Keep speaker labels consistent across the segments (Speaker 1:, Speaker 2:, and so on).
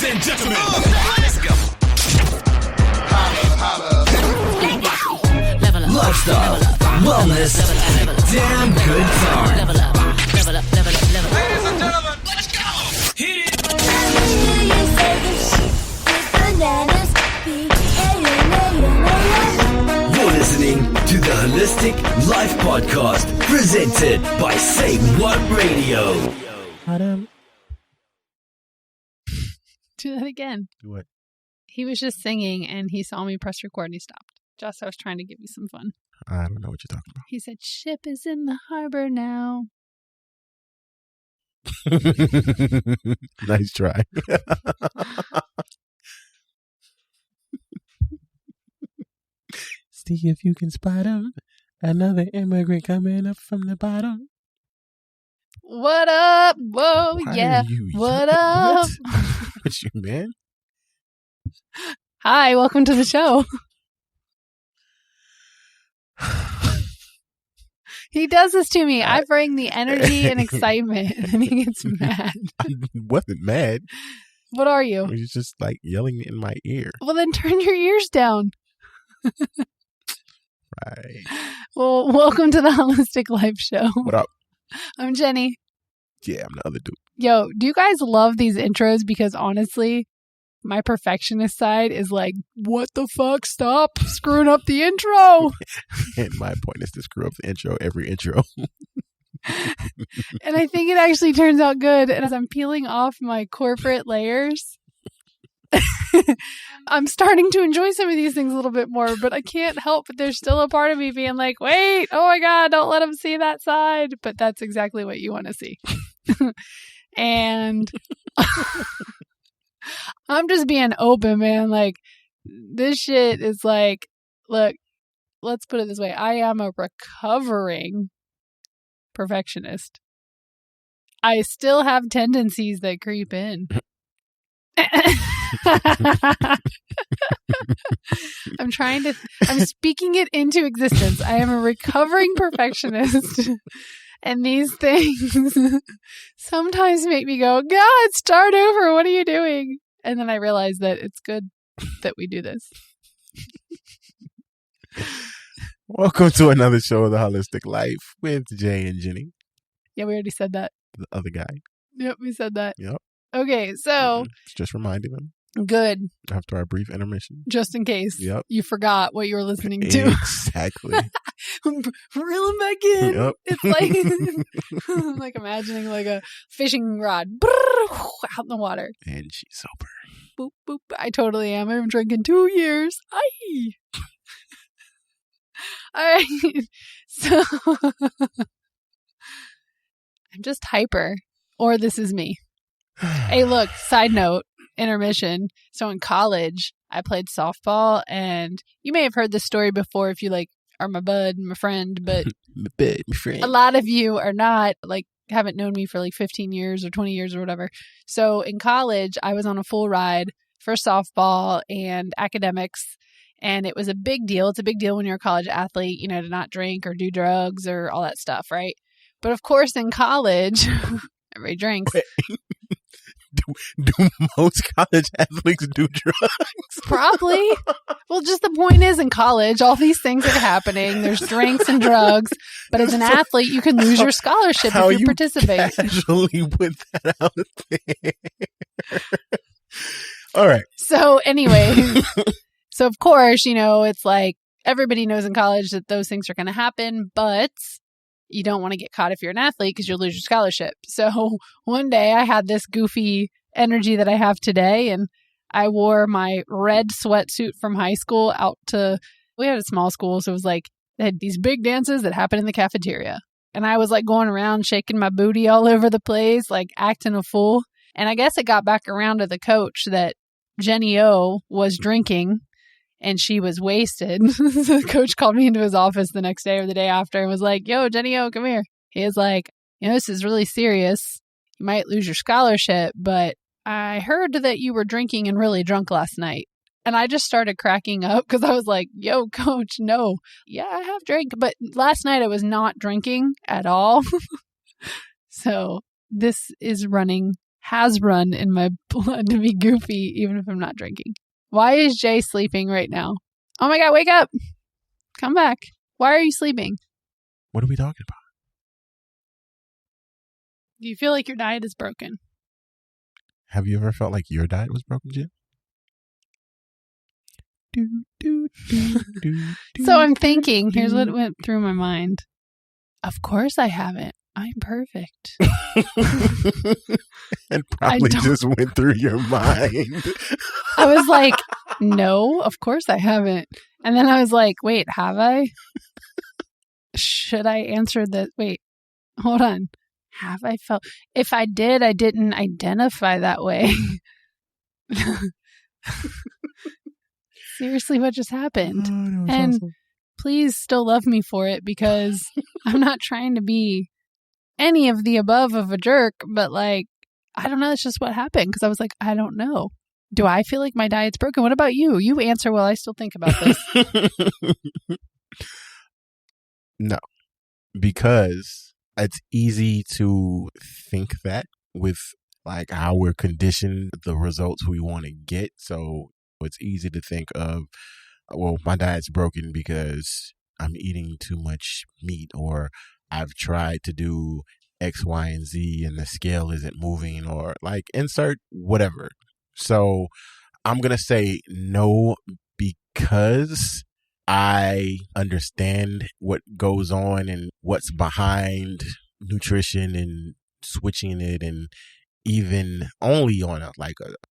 Speaker 1: and gentlemen, let's go. Lifestyle, wellness, and a damn good time. Ladies and gentlemen, let's go. Hit it. You're listening to the Holistic Life Podcast, presented by Say What Radio.
Speaker 2: Do that again.
Speaker 3: Do what?
Speaker 2: He was just singing and he saw me press record and he stopped. Just I was trying to give you some fun.
Speaker 3: I don't know what you're talking
Speaker 2: He said, "Ship is in the harbor now."
Speaker 3: about. Nice try. See if you can spot him. Another immigrant coming up from the bottom.
Speaker 2: What up? Whoa,
Speaker 3: Why
Speaker 2: yeah.
Speaker 3: are you
Speaker 2: What up?
Speaker 3: What's you, man?
Speaker 2: Hi, welcome to the show. He does this to me. I bring the energy and excitement and he gets mad.
Speaker 3: I wasn't mad.
Speaker 2: What are you?
Speaker 3: It was just like yelling in my ear.
Speaker 2: Well, then turn your ears down.
Speaker 3: Right.
Speaker 2: Well, welcome to the Holistic Life Show.
Speaker 3: What up?
Speaker 2: I'm Jenny.
Speaker 3: Yeah, I'm the other dude.
Speaker 2: Yo, do you guys love these intros? Because honestly, my perfectionist side is like, what the fuck? Stop screwing up the intro.
Speaker 3: And my point is to screw up the intro, every intro.
Speaker 2: And I think it actually turns out good. And as I'm peeling off my corporate layers, I'm starting to enjoy some of these things a little bit more, but I can't help but there's still a part of me being like, wait, oh my God, don't let them see that side. But that's exactly what you want to see. And I'm just being open, man. Like, this shit is like, look, let's put it this way. I am a recovering perfectionist. I still have tendencies that creep in. I'm speaking it into existence. I am a recovering perfectionist. And these things sometimes make me go, God, start over. What are you doing? And then I realize that it's good that we do this.
Speaker 3: Welcome to another show of the Holistic Life with Jay and Jenny.
Speaker 2: Yeah, we already said that.
Speaker 3: The other guy.
Speaker 2: Yep, we said that.
Speaker 3: Yep.
Speaker 2: Okay, so
Speaker 3: Just reminding them
Speaker 2: good.
Speaker 3: after our brief intermission.
Speaker 2: Just in case
Speaker 3: Yep.
Speaker 2: you forgot what you were listening to.
Speaker 3: Exactly.
Speaker 2: Reeling back in.
Speaker 3: Yep.
Speaker 2: It's like I'm like imagining like a fishing rod out in the water.
Speaker 3: And she's sober.
Speaker 2: Boop, boop. I totally am. I've been drinking 2 years. Aye. All right. So I'm just hyper, or this is me. Hey, look, side note, intermission. So in college, I played softball, and you may have heard this story before if you like are my bud, my friend, but
Speaker 3: my friend.
Speaker 2: a lot of you are not, like, haven't known me for like 15 years or 20 years or whatever. So in college, I was on a full ride for softball and academics, and it was a big deal. It's a big deal when you're a college athlete, you know, to not drink or do drugs or all that stuff, right? But of course, in college, everybody drinks.
Speaker 3: Do most college athletes do drugs?
Speaker 2: Probably. Well, just the point is, in college, all these things are happening. There's drinks and drugs. But as an athlete, you can lose your scholarship if you participate.
Speaker 3: Casually put that out there. All right.
Speaker 2: So anyway, so of course, you know, it's like everybody knows in college that those things are going to happen, but you don't want to get caught if you're an athlete because you'll lose your scholarship. So one day I had this goofy energy that I have today, and I wore my red sweatsuit from high school out to, we had a small school, so it was like, they had these big dances that happened in the cafeteria. And I was like going around shaking my booty all over the place, like acting a fool. And I guess it got back around to the coach that Jenny O was drinking and she was wasted. So the coach called me into his office the next day or the day after and was like, yo, Jenny O, come here. He was like, you know, this is really serious. You might lose your scholarship, but I heard that you were drinking and really drunk last night. And I just started cracking up because I was like, yo, coach, no. Yeah, I have drank. But last night I was not drinking at all. So this is running has run in my blood to be goofy, even if I'm not drinking. Why is Jay sleeping right now? Oh my God, wake up. Come back. Why are you sleeping?
Speaker 3: What are we talking about?
Speaker 2: Do you feel like your diet is broken?
Speaker 3: Have you ever felt like your diet was broken, Jim?
Speaker 2: So I'm thinking, here's what went through my mind. Of course I haven't. I'm perfect.
Speaker 3: And probably just went through your mind.
Speaker 2: I was like, no, of course I haven't. And then I was like, wait, have I? Should I answer that? Wait, hold on. Have I felt? If I did, I didn't identify that way. Seriously, what just happened? And awesome. Please still love me for it, because I'm not trying to be any of the above of a jerk, but like, I don't know. It's just what happened, because I was like, I don't know. Do I feel like my diet's broken? What about you? You answer while I still think about this.
Speaker 3: No, because it's easy to think that with like how we're conditioned, the results we want to get. So it's easy to think of, well, my diet's broken because I'm eating too much meat, or I've tried to do X, Y, and Z and the scale isn't moving, or like insert whatever. So I'm going to say no, because I understand what goes on and what's behind nutrition and switching it, and even only on a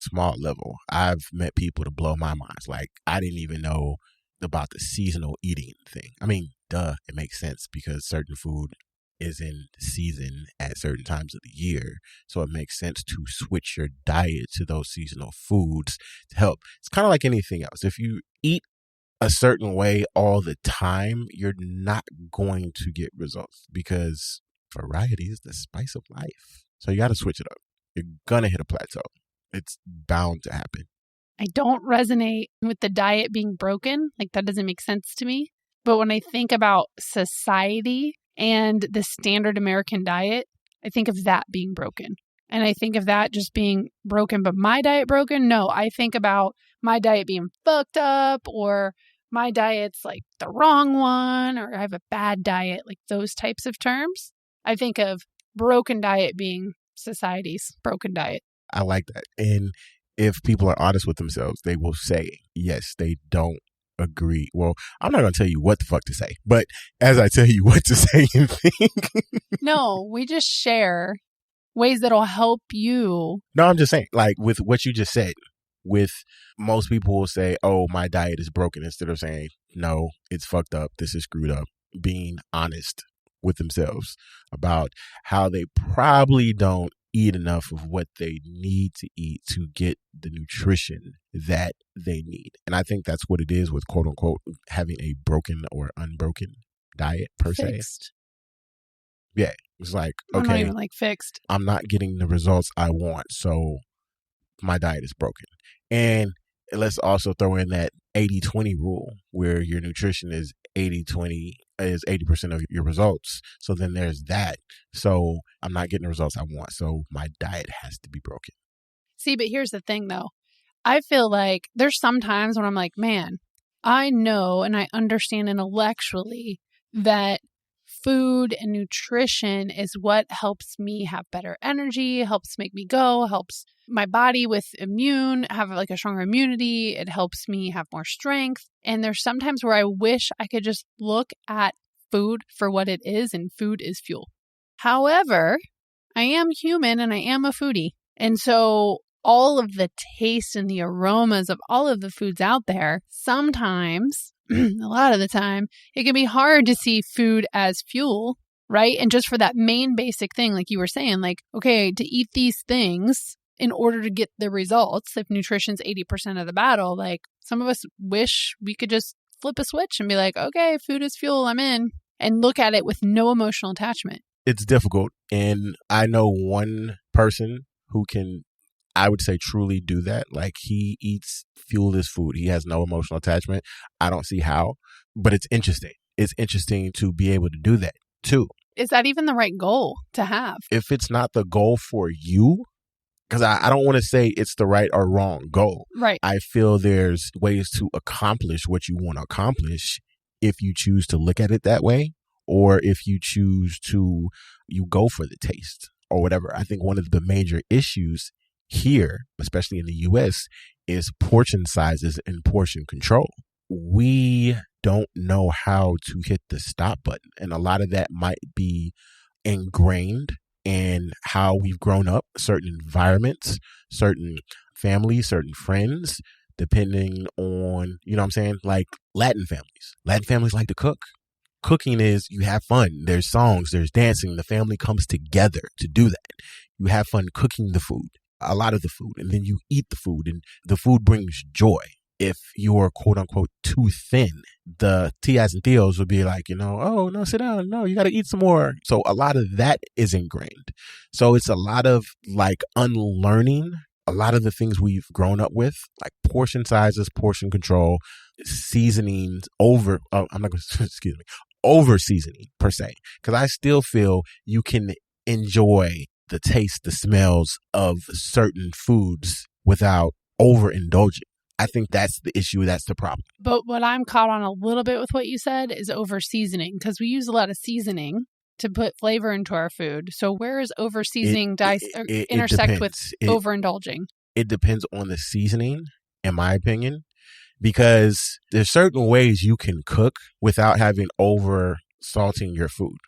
Speaker 3: small level. I've met people to blow my minds. Like, I didn't even know about the seasonal eating thing. I mean, duh, it makes sense because certain food is in season at certain times of the year. So it makes sense to switch your diet to those seasonal foods to help. It's kind of like anything else. If you eat a certain way all the time, you're not going to get results, because variety is the spice of life. So you got to switch it up. You're going to hit a plateau. It's bound to happen.
Speaker 2: I don't resonate with the diet being broken. Like, that doesn't make sense to me. But when I think about society and the standard American diet, I think of that being broken. And I think of that just being broken, but my diet broken? No, I think about my diet being fucked up, or my diet's like the wrong one, or I have a bad diet, like those types of terms. I think of broken diet being society's broken diet.
Speaker 3: I like that. And if people are honest with themselves, they will say, yes, they don't agree. Well, I'm not going to tell you what the fuck to say, but as I tell you what to say and think.
Speaker 2: No, we just share ways that'll help you.
Speaker 3: No, I'm just saying, like with what you just said, with most people will say, oh, my diet is broken, instead of saying, no, it's fucked up, this is screwed up. Being honest with themselves about how they probably don't eat enough of what they need to eat to get the nutrition that they need. And I think that's what it is with, quote unquote, having a broken or unbroken diet per
Speaker 2: Fixed.
Speaker 3: se. Yeah. It's like, okay,
Speaker 2: I'm not even like fixed.
Speaker 3: I'm not getting the results I want, so my diet is broken. And let's also throw in that 80-20 rule, where your nutrition is 80-20, is 80% of your results. So then there's that. So I'm not getting the results I want, so my diet has to be broken.
Speaker 2: See, but here's the thing though. I feel like there's some times when I'm like, man, I know and I understand intellectually that food and nutrition is what helps me have better energy, helps make me go, helps my body with have like a stronger immunity. It helps me have more strength. And there's sometimes where I wish I could just look at food for what it is, and food is fuel. However, I am human and I am a foodie. And so all of the taste and the aromas of all of the foods out there, sometimes, a lot of the time, it can be hard to see food as fuel, right? And just for that main basic thing, like you were saying, like, okay, to eat these things in order to get the results, if nutrition's 80% of the battle, like some of us wish we could just flip a switch and be like, okay, food is fuel, I'm in, and look at it with no emotional attachment.
Speaker 3: It's difficult. And I know one person who can, I would say, truly do that. Like, he eats fuel as food. He has no emotional attachment. I don't see how, but it's interesting. It's interesting to be able to do that too.
Speaker 2: Is that even the right goal to have?
Speaker 3: If it's not the goal for you, because I don't want to say it's the right or wrong goal.
Speaker 2: Right.
Speaker 3: I feel there's ways to accomplish what you want to accomplish if you choose to look at it that way, or if you choose to, you go for the taste or whatever. I think one of the major issues here, especially in the US, is portion sizes and portion control. We don't know how to hit the stop button. And a lot of that might be ingrained in how we've grown up, certain environments, certain families, certain friends, depending on, you know what I'm saying? Like Latin families. Latin families like to cook. Cooking is, you have fun. There's songs, there's dancing. The family comes together to do that. You have fun cooking the food, a lot of the food, and then you eat the food, and the food brings joy. If you're quote unquote too thin, the tias and tios will be like, oh, no, sit down. No, you got to eat some more. So a lot of that is ingrained. So it's a lot of like unlearning a lot of the things we've grown up with, like portion sizes, portion control, seasonings, over seasoning per se. Because I still feel you can enjoy the taste, the smells of certain foods without overindulging. I think that's the issue. That's the problem.
Speaker 2: But what I'm caught on a little bit with what you said is over seasoning, because we use a lot of seasoning to put flavor into our food. So where is over seasoning intersect with overindulging? It
Speaker 3: depends on the seasoning, in my opinion, because there's certain ways you can cook without having over salting your food.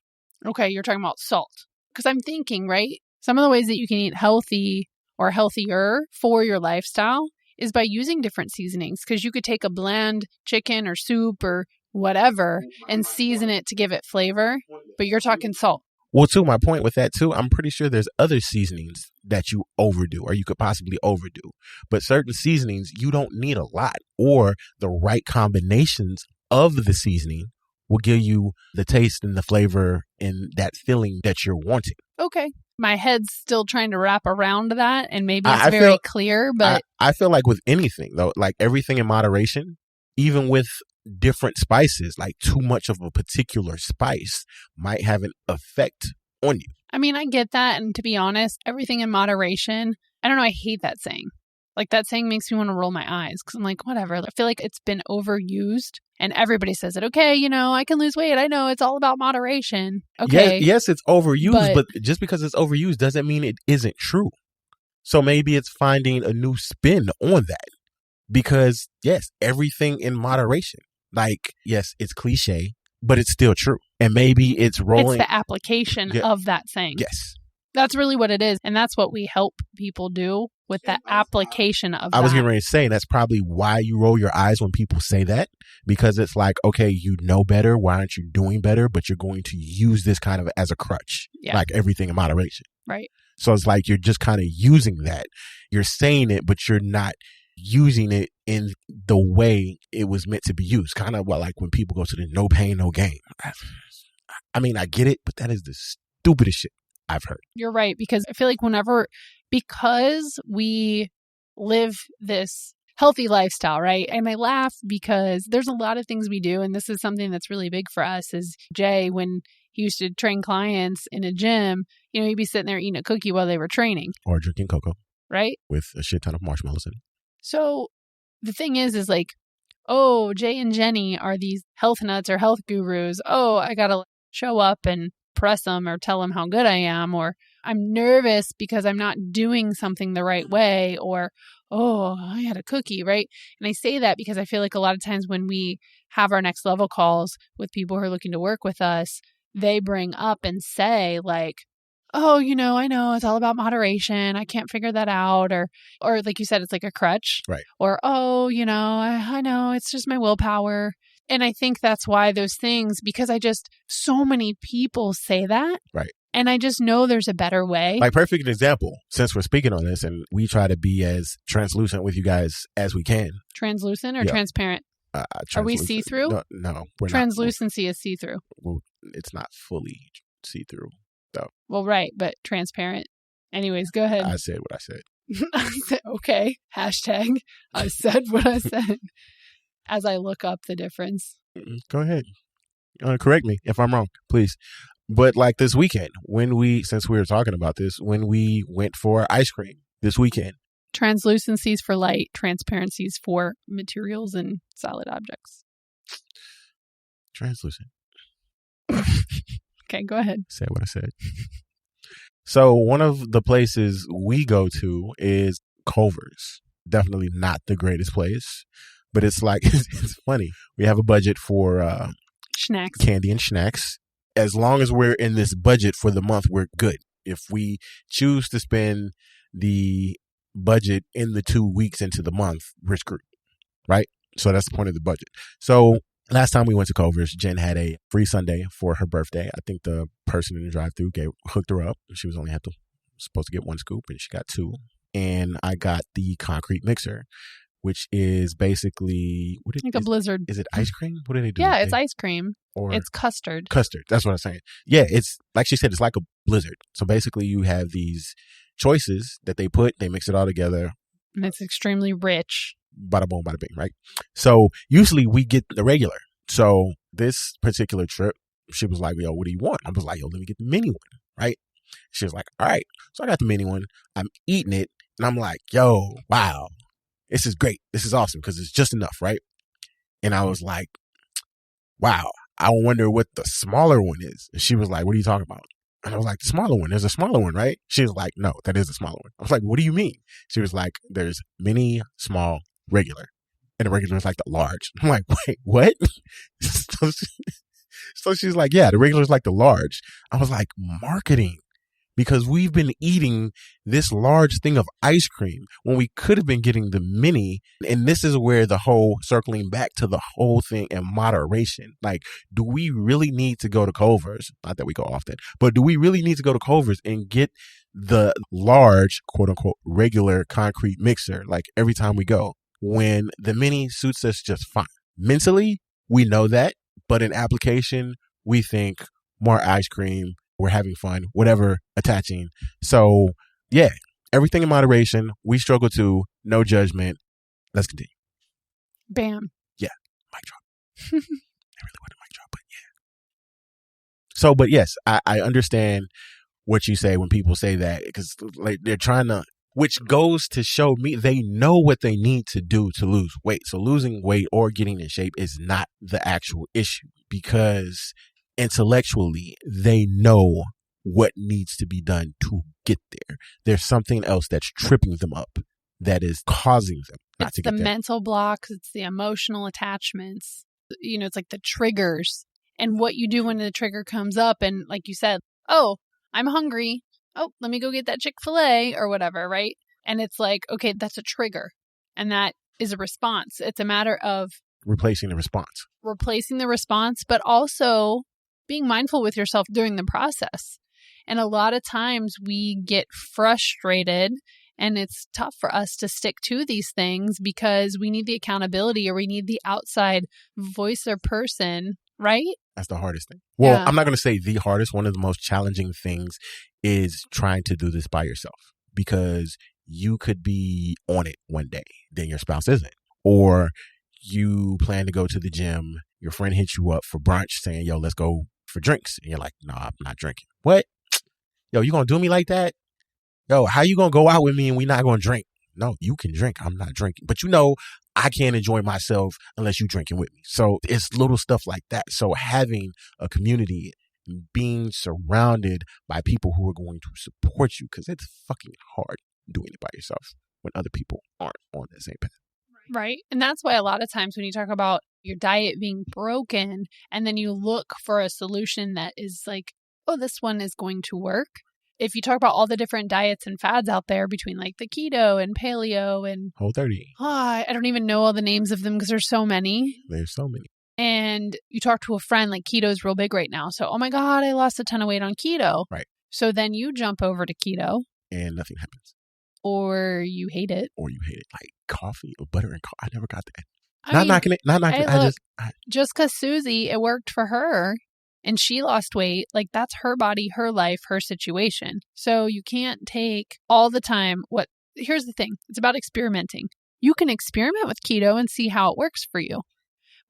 Speaker 2: Okay, you're talking about salt. Because I'm thinking, right, some of the ways that you can eat healthy or healthier for your lifestyle is by using different seasonings, because you could take a bland chicken or soup or whatever and season it to give it flavor, but you're talking salt.
Speaker 3: Well, to my point with that too, I'm pretty sure there's other seasonings that you overdo or you could possibly overdo, but certain seasonings you don't need a lot, or the right combinations of the seasoning will give you the taste and the flavor and that feeling that you're wanting.
Speaker 2: Okay. My head's still trying to wrap around that, and maybe it's very clear, but
Speaker 3: I feel like with anything though, like everything in moderation, even with different spices, like too much of a particular spice might have an effect on you.
Speaker 2: I mean, I get that. And to be honest, everything in moderation, I don't know, I hate that saying. Like that saying makes me want to roll my eyes because I'm like, whatever. I feel like it's been overused and everybody says it. Okay, I can lose weight. I know it's all about moderation. Okay.
Speaker 3: Yes, it's overused, but just because it's overused doesn't mean it isn't true. So maybe it's finding a new spin on that because yes, everything in moderation. Like, yes, it's cliche, but it's still true. And maybe it's rolling.
Speaker 2: It's the application of that saying.
Speaker 3: Yes.
Speaker 2: That's really what it is. And that's what we help people do with the application of that.
Speaker 3: I was getting ready to say, that's probably why you roll your eyes when people say that, because it's like, okay, you know better. Why aren't you doing better? But you're going to use this kind of as a crutch, like everything in moderation.
Speaker 2: Right.
Speaker 3: So it's like you're just kind of using that. You're saying it, but you're not using it in the way it was meant to be used. Kind of like when people go to the no pain, no gain. I mean, I get it, but that is the stupidest shit I've heard.
Speaker 2: You're right, because I feel like because we live this healthy lifestyle, right? And I laugh because there's a lot of things we do, and this is something that's really big for us, is Jay, when he used to train clients in a gym, he'd be sitting there eating a cookie while they were training.
Speaker 3: Or drinking cocoa.
Speaker 2: Right?
Speaker 3: With a shit ton of marshmallows in it.
Speaker 2: So the thing is like, oh, Jay and Jenny are these health nuts or health gurus. Oh, I got to show up and press them or tell them how good I am, or I'm nervous because I'm not doing something the right way, or, oh, I had a cookie, right? And I say that because I feel like a lot of times when we have our next level calls with people who are looking to work with us, they bring up and say like, oh, I know it's all about moderation. I can't figure that out. Or like you said, it's like a crutch.
Speaker 3: Right.
Speaker 2: Or, oh, I know it's just my willpower. And I think that's why those things, because so many people say that.
Speaker 3: Right.
Speaker 2: And I just know there's a better way.
Speaker 3: Like, perfect example, since we're speaking on this and we try to be as translucent with you guys as we can.
Speaker 2: Translucent or transparent? Are we see-through?
Speaker 3: No, we're not.
Speaker 2: Translucency is see-through.
Speaker 3: Well, it's not fully see-through, though.
Speaker 2: Well, right, but transparent. Anyways, go ahead.
Speaker 3: I said what I said.
Speaker 2: I said, okay. Hashtag, I said what I said. As I look up the difference.
Speaker 3: Go ahead. Correct me if I'm wrong, please. But like this weekend, since we were talking about this, when we went for ice cream, this weekend.
Speaker 2: Translucencies for light, transparencies for materials and solid objects.
Speaker 3: Translucent.
Speaker 2: Okay, go ahead.
Speaker 3: Say what I said. So one of the places we go to is Culver's. Definitely not the greatest place, but it's like, it's funny. We have a budget for
Speaker 2: Snacks.
Speaker 3: candy and snacks. As long as we're in this budget for the month, we're good. If we choose to spend the budget in the 2 weeks into the month, we're screwed, right? So that's the point of the budget. So last time we went to Culver's, Jen had a free sundae for her birthday. I think the person in the drive-thru hooked her up. She was only supposed to get one scoop, and she got two. And I got the concrete mixer, which is basically
Speaker 2: a blizzard.
Speaker 3: Is it ice cream? What do they do?
Speaker 2: Yeah, it's ice cream. Or it's custard.
Speaker 3: Custard. That's what I'm saying. Yeah, it's like she said, it's like a blizzard. So basically you have these choices that they mix it all together.
Speaker 2: And it's extremely rich.
Speaker 3: Bada boom, bada bing, right? So usually we get the regular. So this particular trip, she was like, yo, what do you want? I was like, yo, let me get the mini one, right? She was like, all right. So I got the mini one. I'm eating it. And I'm like, yo, wow. This is great. This is awesome because it's just enough, right? And I was like, wow, I wonder what the smaller one is. And she was like, what are you talking about? And I was like, the smaller one. There's a smaller one, right? She was like, no, that is the smaller one. I was like, what do you mean? She was like, there's mini, small, regular. And the regular is like the large. I'm like, wait, what? So she's like, yeah, the regular is like the large. I was like, marketing. Because we've been eating this large thing of ice cream when we could have been getting the mini. And this is where the whole circling back to the whole thing in moderation. Like, do we really need to go to Culver's? Not that we go often, but do we really need to go to Culver's and get the large, quote unquote, regular concrete mixer like every time we go when the mini suits us just fine? Mentally, we know that, but in application, we think more ice cream. We're having fun, whatever, attaching. So, yeah, everything in moderation. We struggle too. No judgment. Let's continue.
Speaker 2: Bam.
Speaker 3: Yeah. Mic drop. I really want a mic drop, but yeah. So, but yes, I understand what you say when people say that because like they're trying to, which goes to show me they know what they need to do to lose weight. So losing weight or getting in shape is not the actual issue because intellectually, they know what needs to be done to get there. There's something else that's tripping them up that is causing them not to get there.
Speaker 2: It's the mental blocks. It's the emotional attachments. You know, it's like the triggers and what you do when the trigger comes up. And like you said, oh, I'm hungry. Oh, let me go get that Chick-fil-A or whatever, right? And it's like, okay, that's a trigger. And that is a response. It's a matter of
Speaker 3: replacing the response, but also being mindful with yourself during the process. And a lot of times we get frustrated and it's tough for us to stick to these things because we need the accountability or we need the outside voice or person, right? That's the hardest thing. Well,
Speaker 2: yeah.
Speaker 3: I'm not going to say the hardest. One of the most challenging things is trying to do this by yourself because you could be on it one day, then your spouse isn't. Or you plan to go to the gym, your friend hits you up for brunch saying, yo, let's go for drinks. And you're like, no, I'm not drinking. What? Yo, you gonna do me like that? Yo, how you gonna go out with me and we not gonna drink? No, you can drink. I'm not drinking. But you know, I can't enjoy myself unless you drinking with me. So it's little stuff like that. So having a community, being surrounded by people who are going to support you, because it's fucking hard doing it by yourself when other people aren't on the same path.
Speaker 2: Right. And that's why a lot of times when you talk about your diet being broken and then you look for a solution that is like, oh, this one is going to work. If you talk about all the different diets and fads out there between like the keto and paleo and
Speaker 3: Whole30.
Speaker 2: I don't even know all the names of them because there's so many.
Speaker 3: There's so many.
Speaker 2: And you talk to a friend, like keto is real big right now. So, oh my God, I lost a ton of weight on keto.
Speaker 3: Right.
Speaker 2: So then you jump over to keto.
Speaker 3: And nothing happens.
Speaker 2: Or you hate it.
Speaker 3: Like coffee or butter and coffee. I never got that.
Speaker 2: Not
Speaker 3: knocking it.
Speaker 2: Hey, just because Susie, it worked for her and she lost weight, like that's her body, her life, her situation. So you can't take all the time here's the thing. It's about experimenting. You can experiment with keto and see how it works for you,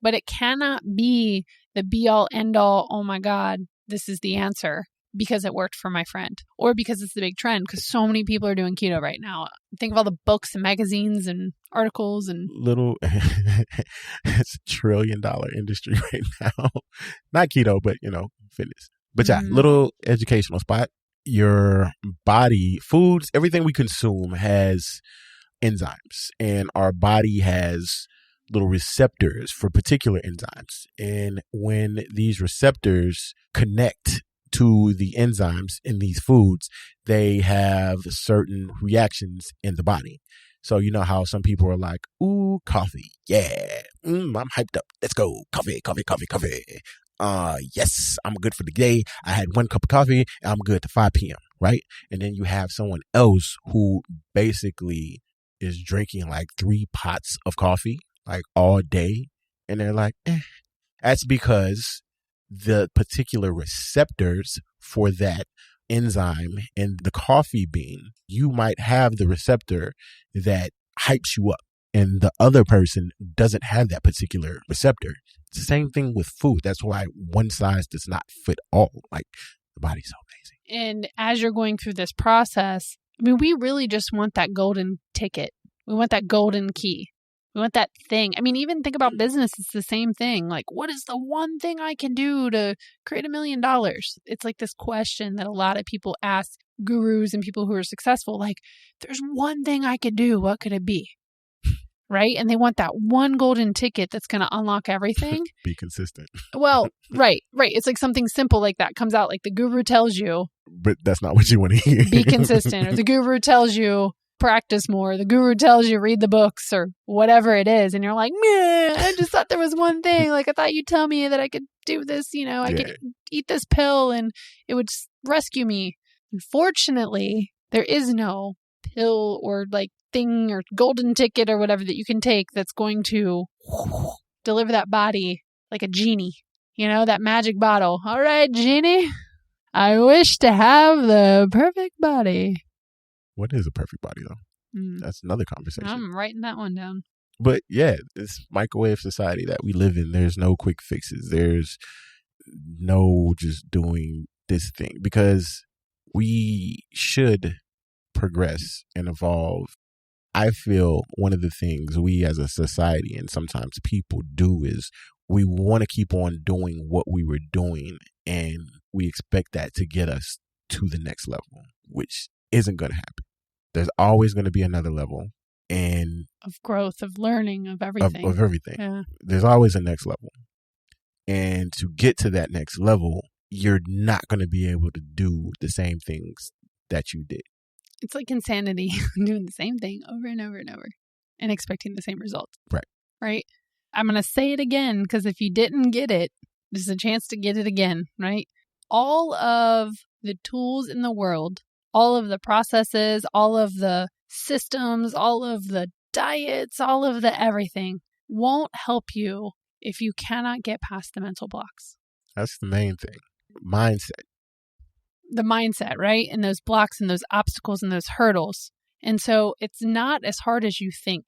Speaker 2: but it cannot be the be all end all. Oh my God, this is the answer. because it worked for my friend or because it's the big trend, because so many people are doing keto right now. Think of all the books and magazines and articles and
Speaker 3: It's $1 trillion industry right now. Not keto, but fitness. But yeah, little educational spot. Your body, foods, everything we consume has enzymes, and our body has little receptors for particular enzymes. And when these receptors connect to the enzymes in these foods, they have certain reactions in the body. So you know how some people are like, ooh, coffee. Yeah. I'm hyped up. Let's go. Coffee. Yes, I'm good for the day. I had 1 cup of coffee and I'm good to 5 p.m. Right. And then you have someone else who basically is drinking like 3 pots of coffee like all day. And they're like, That's because the particular receptors for that enzyme in the coffee bean, you might have the receptor that hypes you up, and the other person doesn't have that particular receptor. It's the same thing with food. That's why one size does not fit all. Like, the body's so amazing.
Speaker 2: And as you're going through this process, I mean, we really just want that golden ticket. We want that golden key. We want that thing. I mean, even think about business. It's the same thing. Like, what is the one thing I can do to create $1 million? It's like this question that a lot of people ask gurus and people who are successful. Like, there's one thing I could do. What could it be? Right? And they want that one golden ticket that's going to unlock everything.
Speaker 3: Be consistent.
Speaker 2: Well, right. It's like something simple like that comes out. Like the guru tells you.
Speaker 3: But that's not what you want to hear.
Speaker 2: Be consistent. Or the guru tells you, practice more. The guru tells you read the books or whatever it is. And you're like, man, I just thought there was one thing. Like, I thought you'd tell me that I could do this, I could eat this pill and it would rescue me. Unfortunately, there is no pill or like thing or golden ticket or whatever that you can take that's going to deliver that body like a genie, that magic bottle. All right, genie, I wish to have the perfect body.
Speaker 3: What is a perfect body, though? That's another conversation.
Speaker 2: I'm writing that one down.
Speaker 3: But yeah, this microwave society that we live in, there's no quick fixes. There's no just doing this thing, because we should progress and evolve. I feel one of the things we as a society and sometimes people do is we want to keep on doing what we were doing, and we expect that to get us to the next level, which isn't going to happen. There's always going to be another level and
Speaker 2: of growth, of learning, of everything.
Speaker 3: Of everything.
Speaker 2: Yeah.
Speaker 3: There's always a next level. And to get to that next level, you're not going to be able to do the same things that you did.
Speaker 2: It's like insanity, doing the same thing over and over and over and expecting the same results. Right? I'm going to say it again, because if you didn't get it, there's a chance to get it again, right? All of the tools in the world, all of the processes, all of the systems, all of the diets, all of the everything won't help you if you cannot get past the mental blocks.
Speaker 3: That's the main thing. Mindset.
Speaker 2: The mindset, right? And those blocks and those obstacles and those hurdles. And so it's not as hard as you think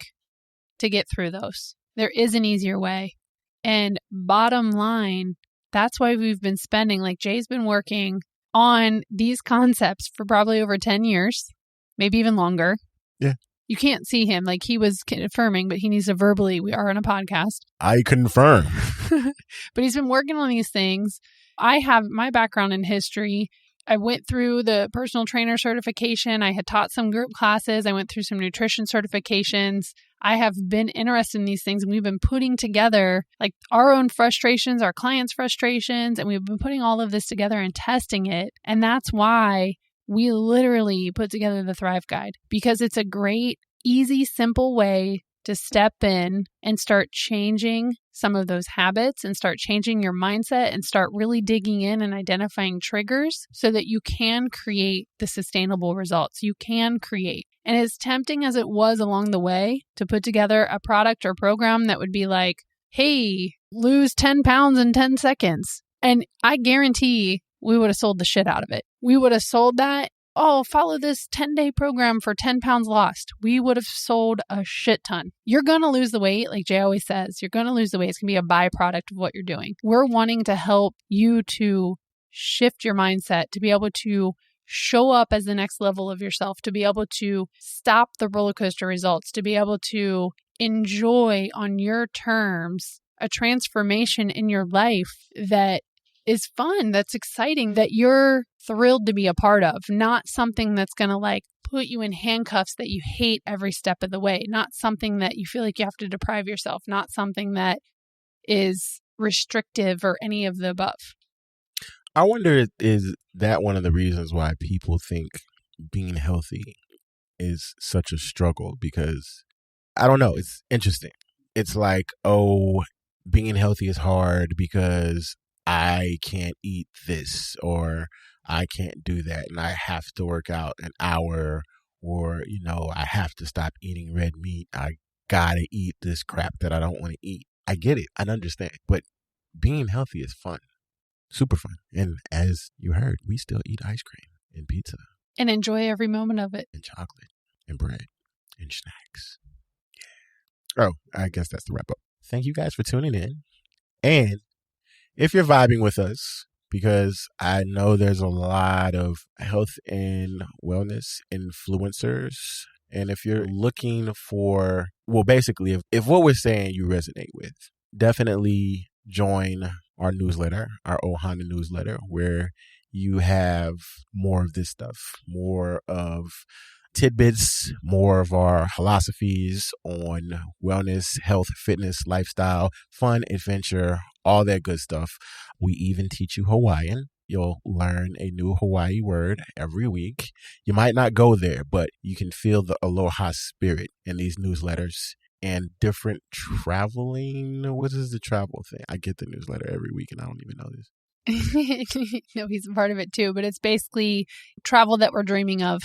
Speaker 2: to get through those. There is an easier way. And bottom line, that's why we've been spending, like Jay's been working on these concepts for probably over 10 years, maybe even longer.
Speaker 3: Yeah.
Speaker 2: You can't see him. Like, he was confirming, but he needs to verbally, we are on a podcast.
Speaker 3: I confirm.
Speaker 2: But he's been working on these things. I have my background in history. I went through the personal trainer certification. I had taught some group classes. I went through some nutrition certifications. I have been interested in these things, and we've been putting together like our own frustrations, our clients' frustrations, and we've been putting all of this together and testing it. And that's why we literally put together the Thrive Guide, because it's a great, easy, simple way to step in and start changing some of those habits and start changing your mindset and start really digging in and identifying triggers so that you can create the sustainable results you can create. And as tempting as it was along the way to put together a product or program that would be like, hey, lose 10 pounds in 10 seconds. And I guarantee we would have sold the shit out of it. We would have sold that. Oh, follow this 10-day program for 10 pounds lost. We would have sold a shit ton. You're going to lose the weight. Like Jay always says, you're going to lose the weight. It's going to be a byproduct of what you're doing. We're wanting to help you to shift your mindset, to be able to show up as the next level of yourself, to be able to stop the roller coaster results, to be able to enjoy on your terms a transformation in your life that is fun, that's exciting, that you're thrilled to be a part of, not something that's going to like put you in handcuffs that you hate every step of the way, not something that you feel like you have to deprive yourself, not something that is restrictive or any of the above.
Speaker 3: I wonder, is that one of the reasons why people think being healthy is such a struggle? Because I don't know, it's interesting. It's like, oh, being healthy is hard because I can't eat this or I can't do that and I have to work out an hour, or, you know, I have to stop eating red meat. I gotta eat this crap that I don't want to eat. I get it. I understand. But being healthy is fun. Super fun. And as you heard, we still eat ice cream and pizza.
Speaker 2: And enjoy every moment of it.
Speaker 3: And chocolate and bread and snacks. Yeah. Oh, I guess that's the wrap up. Thank you guys for tuning in. And if you're vibing with us, because I know there's a lot of health and wellness influencers. And if you're looking for, well, basically, if what we're saying you resonate with, definitely join our newsletter, our Ohana newsletter, where you have more of this stuff, more of tidbits, more of our philosophies on wellness, health, fitness, lifestyle, fun, adventure, all that good stuff. We even teach you Hawaiian. You'll learn a new Hawaii word every week. You might not go there, but you can feel the aloha spirit in these newsletters and different traveling. What is the travel thing? I get the newsletter every week and I don't even know this.
Speaker 2: No, he's a part of it too, but it's basically travel that we're dreaming of.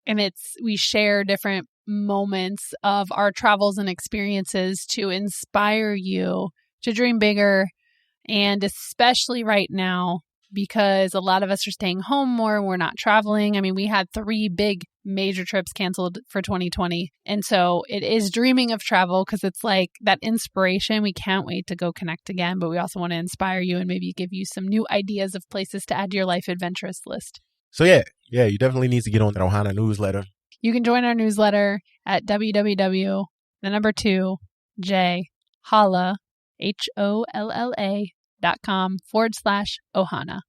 Speaker 2: And we share different moments of our travels and experiences to inspire you to dream bigger. And especially right now, because a lot of us are staying home more, we're not traveling. I mean, we had 3 big major trips canceled for 2020. And so it is dreaming of travel because it's like that inspiration. We can't wait to go connect again, but we also want to inspire you and maybe give you some new ideas of places to add to your life adventurous list.
Speaker 3: So yeah, you definitely need to get on that Ohana newsletter.
Speaker 2: You can join our newsletter at www.2jholla, HOLLA.com/Ohana,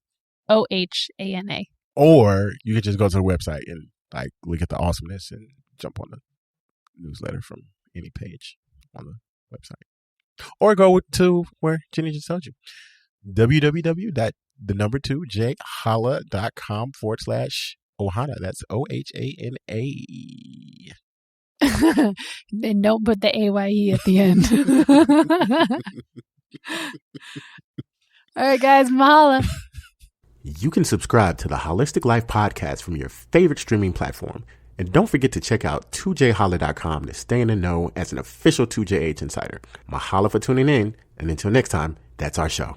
Speaker 2: OHANA.
Speaker 3: Or you could just go to the website and like look at the awesomeness and jump on the newsletter from any page on the website. Or go to where Jenny just told you, www.2jholla.com/Ohana. That's OHANA.
Speaker 2: And don't put the AYE at the end. All right, guys, mahalo.
Speaker 4: You can subscribe to the Holistic Life Podcast from your favorite streaming platform. And don't forget to check out 2jholla.com to stay in the know as an official 2JH insider. Mahalo for tuning in. And until next time, that's our show.